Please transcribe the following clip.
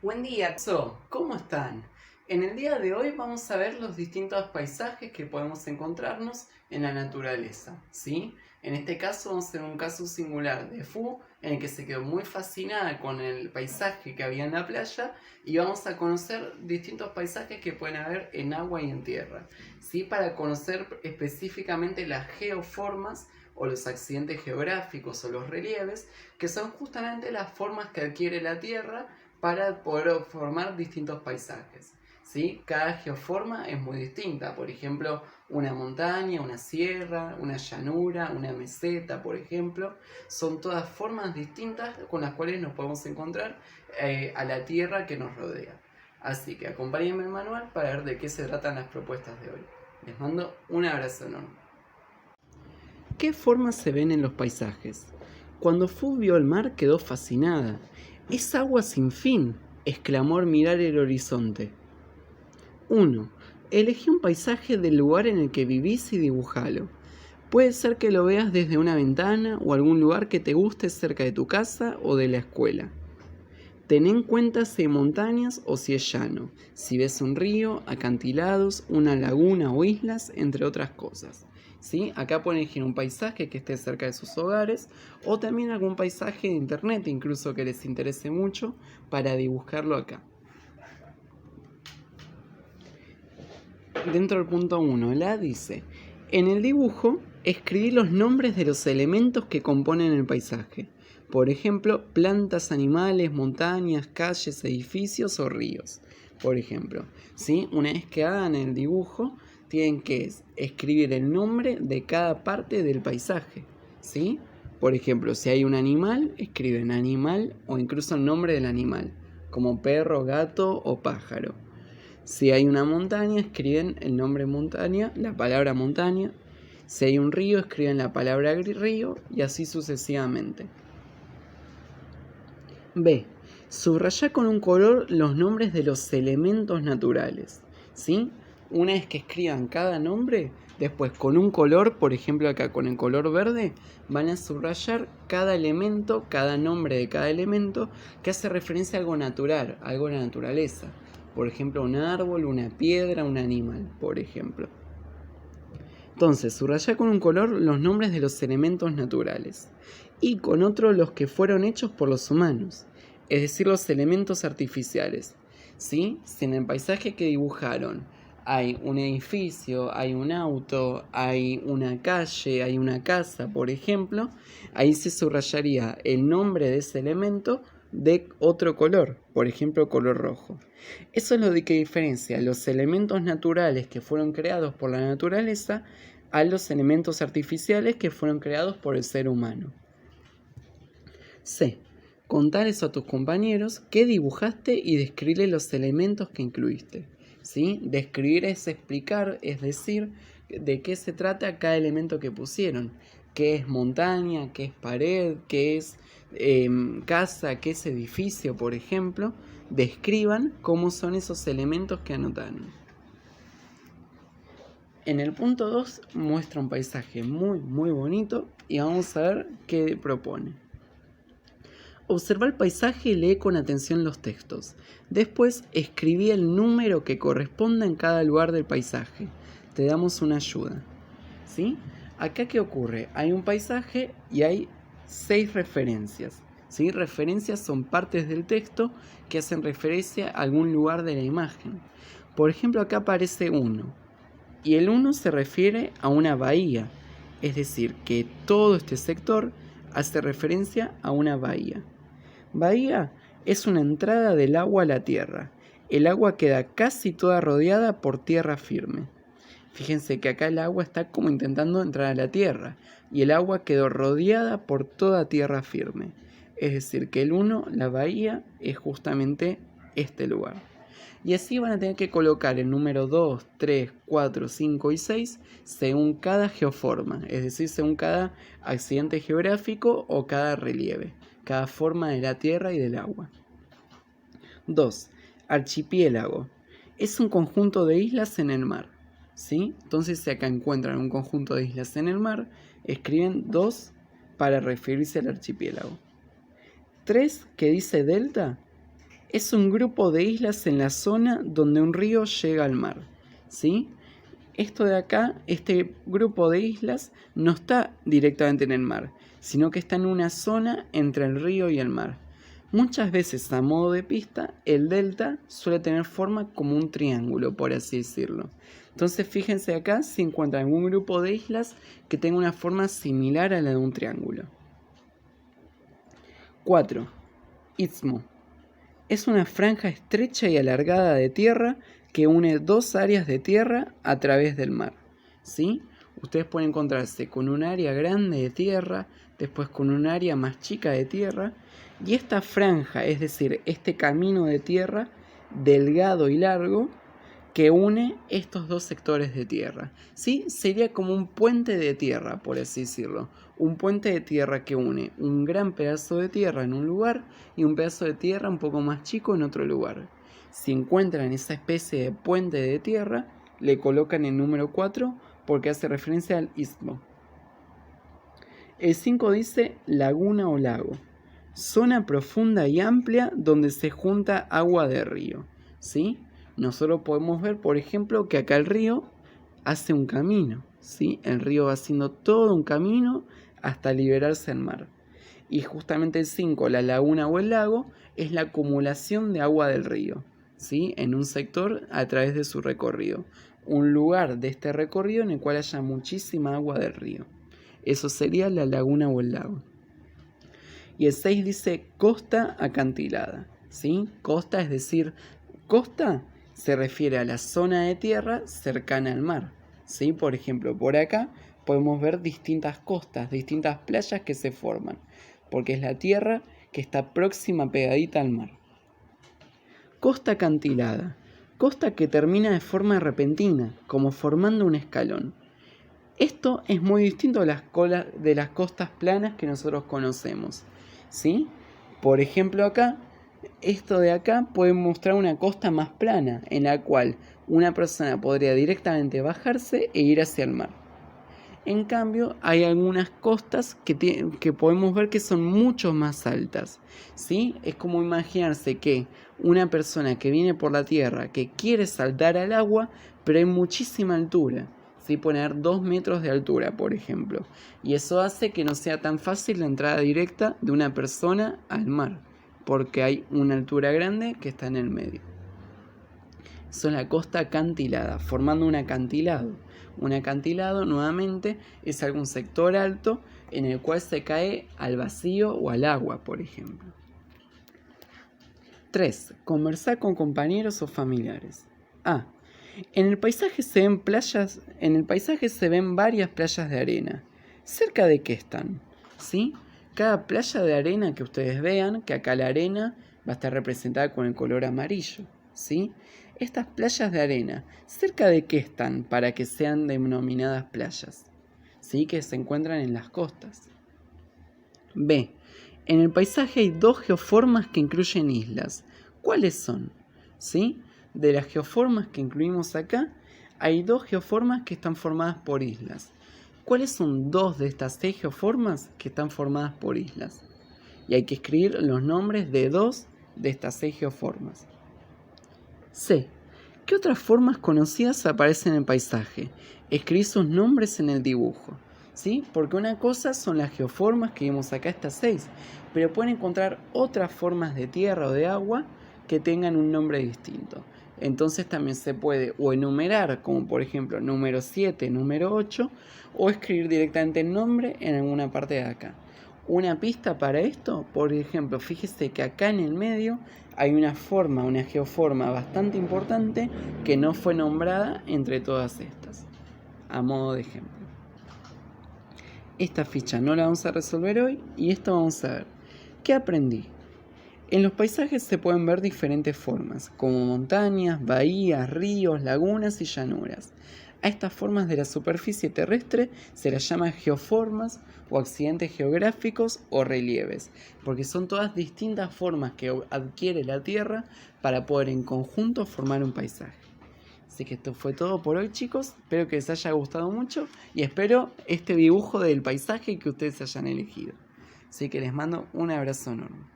Buen día, ¿cómo están? En el día de hoy vamos a ver los distintos paisajes que podemos encontrarnos en la naturaleza, ¿sí? En este caso vamos a ver un caso singular de Fu, en el que se quedó muy fascinada con el paisaje que había en la playa y vamos a conocer distintos paisajes que pueden haber en agua y en tierra, ¿sí? Para conocer específicamente las geoformas o los accidentes geográficos o los relieves, que son justamente las formas que adquiere la Tierra para poder formar distintos paisajes, ¿sí? Cada geoforma es muy distinta, por ejemplo, una montaña, una sierra, una llanura, una meseta, por ejemplo, son todas formas distintas con las cuales nos podemos encontrar a la tierra que nos rodea. Así que acompáñenme el manual para ver de qué se tratan las propuestas de hoy. Les mando un abrazo enorme. ¿Qué formas se ven en los paisajes? Cuando Fu vio el mar quedó fascinada. ¡Es agua sin fin!, exclamó al mirar el horizonte. 1. Elegí un paisaje del lugar en el que vivís y dibujalo. Puede ser que lo veas desde una ventana o algún lugar que te guste cerca de tu casa o de la escuela. Ten en cuenta si hay montañas o si es llano, si ves un río, acantilados, una laguna o islas, entre otras cosas. ¿Sí? Acá pueden elegir un paisaje que esté cerca de sus hogares o también algún paisaje de internet incluso que les interese mucho para dibujarlo acá. Dentro del punto 1, la dice: en el dibujo escribí los nombres de los elementos que componen el paisaje. Por ejemplo, plantas, animales, montañas, calles, edificios o ríos. Por ejemplo, ¿sí? Una vez que hagan el dibujo, tienen que escribir el nombre de cada parte del paisaje, ¿sí? Por ejemplo, si hay un animal, escriben animal o incluso el nombre del animal, como perro, gato o pájaro. Si hay una montaña, escriben el nombre montaña, la palabra montaña. Si hay un río, escriben la palabra río y así sucesivamente. B. Subraya con un color los nombres de los elementos naturales, ¿sí? Una vez que escriban cada nombre, después con un color, por ejemplo acá con el color verde, van a subrayar cada elemento, cada nombre de cada elemento que hace referencia a algo natural, algo de la naturaleza. Por ejemplo, un árbol, una piedra, un animal, por ejemplo. Entonces, subraya con un color los nombres de los elementos naturales y con otro los que fueron hechos por los humanos, es decir, los elementos artificiales. ¿Sí? Si en el paisaje que dibujaron hay un edificio, hay un auto, hay una calle, hay una casa, por ejemplo, ahí se subrayaría el nombre de ese elemento de otro color, por ejemplo color rojo. Eso es lo que diferencia los elementos naturales que fueron creados por la naturaleza a los elementos artificiales que fueron creados por el ser humano. C. Contales a tus compañeros qué dibujaste y describirle los elementos que incluiste. ¿Sí? Describir es explicar, es decir, de qué se trata cada elemento que pusieron. ¿Qué es montaña? ¿Qué es pared? ¿Qué es casa? ¿Qué es edificio? Por ejemplo, describan cómo son esos elementos que anotaron. En el punto 2 muestra un paisaje muy bonito y vamos a ver qué propone. Observa el paisaje y lee con atención los textos. Después escribí el número que corresponda en cada lugar del paisaje. Te damos una ayuda. ¿Sí? Acá, ¿qué ocurre? Hay un paisaje y hay 6 referencias. ¿Sí? Referencias son partes del texto que hacen referencia a algún lugar de la imagen. Por ejemplo, acá aparece 1. Y el 1 se refiere a una bahía. Es decir, que todo este sector hace referencia a una bahía. Bahía es una entrada del agua a la tierra. El agua queda casi toda rodeada por tierra firme. Fíjense que acá el agua está como intentando entrar a la tierra y el agua quedó rodeada por toda tierra firme. Es decir, que el 1, la bahía, es justamente este lugar. Y así van a tener que colocar el número 2, 3, 4, 5 y 6 según cada geoforma, es decir, según cada accidente geográfico o cada relieve, cada forma de la tierra y del agua. 2. Archipiélago. Es un conjunto de islas en el mar. ¿Sí? Entonces, si acá encuentran un conjunto de islas en el mar, escriben 2 para referirse al archipiélago. 3, que dice delta, Es un grupo de islas en la zona donde un río llega al mar, ¿sí? Esto de acá, este grupo de islas, no está directamente en el mar, sino que está en una zona entre el río y el mar. Muchas veces, a modo de pista, el delta suele tener forma como un triángulo, por así decirlo. Entonces fíjense acá si encuentran algún grupo de islas que tenga una forma similar a la de un triángulo. 4. Istmo. Es una franja estrecha y alargada de tierra que une dos áreas de tierra a través del mar, ¿sí? Ustedes pueden encontrarse con un área grande de tierra, después con un área más chica de tierra, y esta franja, es decir, este camino de tierra delgado y largo, que une estos dos sectores de tierra, ¿sí? Sería como un puente de tierra, por así decirlo. Un puente de tierra que une un gran pedazo de tierra en un lugar y un pedazo de tierra un poco más chico en otro lugar. Si encuentran esa especie de puente de tierra, le colocan el número 4 porque hace referencia al istmo. El 5 dice laguna o lago. Zona profunda y amplia donde se junta agua de río, ¿sí? Nosotros podemos ver, por ejemplo, que acá el río hace un camino, ¿sí? El río va haciendo todo un camino hasta liberarse al mar. Y justamente el 5, la laguna o el lago, es la acumulación de agua del río, ¿sí? En un sector a través de su recorrido. Un lugar de este recorrido en el cual haya muchísima agua del río. Eso sería la laguna o el lago. Y el 6 dice costa acantilada, ¿sí? Costa, es decir, costa se refiere a la zona de tierra cercana al mar, ¿sí? Por ejemplo, por acá podemos ver distintas costas, distintas playas que se forman, porque es la tierra que está próxima, pegadita al mar. Costa acantilada, costa que termina de forma repentina, como formando un escalón. Esto es muy distinto de las costas planas que nosotros conocemos, ¿sí? Por ejemplo acá, esto de acá puede mostrar una costa más plana, en la cual una persona podría directamente bajarse e ir hacia el mar. En cambio, hay algunas costas que podemos ver que son mucho más altas, ¿sí? Es como imaginarse que una persona que viene por la tierra, que quiere saltar al agua, pero hay muchísima altura, ¿sí? Poner 2 metros de altura, por ejemplo. Y eso hace que no sea tan fácil la entrada directa de una persona al mar, porque hay una altura grande que está en el medio. Eso es la costa acantilada, formando un acantilado. Un acantilado, nuevamente, es algún sector alto en el cual se cae al vacío o al agua, por ejemplo. 3. Conversar con compañeros o familiares. A. En el paisaje se ven varias playas de arena. ¿Cerca de qué están? ¿Sí? Cada playa de arena que ustedes vean, que acá la arena va a estar representada con el color amarillo, ¿sí? Estas playas de arena, ¿cerca de qué están para que sean denominadas playas? ¿Sí? Que se encuentran en las costas. B. En el paisaje hay 2 geoformas que incluyen islas. ¿Cuáles son? ¿Sí? De las geoformas que incluimos acá, hay 2 geoformas que están formadas por islas. ¿Cuáles son 2 de estas 6 geoformas que están formadas por islas? Y hay que escribir los nombres de 2 de estas 6 geoformas. C. ¿Qué otras formas conocidas aparecen en el paisaje? Escribí sus nombres en el dibujo, ¿sí? Porque una cosa son las geoformas que vimos acá, estas 6, pero pueden encontrar otras formas de tierra o de agua que tengan un nombre distinto. Entonces también se puede o enumerar, como por ejemplo número 7, número 8, o escribir directamente el nombre en alguna parte de acá. Una pista para esto, por ejemplo, fíjese que acá en el medio hay una geoforma bastante importante que no fue nombrada entre todas estas, a modo de ejemplo. Esta ficha no la vamos a resolver hoy y esto vamos a ver. ¿Qué aprendí? En los paisajes se pueden ver diferentes formas, como montañas, bahías, ríos, lagunas y llanuras. A estas formas de la superficie terrestre se las llama geoformas o accidentes geográficos o relieves, porque son todas distintas formas que adquiere la Tierra para poder en conjunto formar un paisaje. Así que esto fue todo por hoy, chicos. Espero que les haya gustado mucho y espero este dibujo del paisaje que ustedes hayan elegido. Así que les mando un abrazo enorme.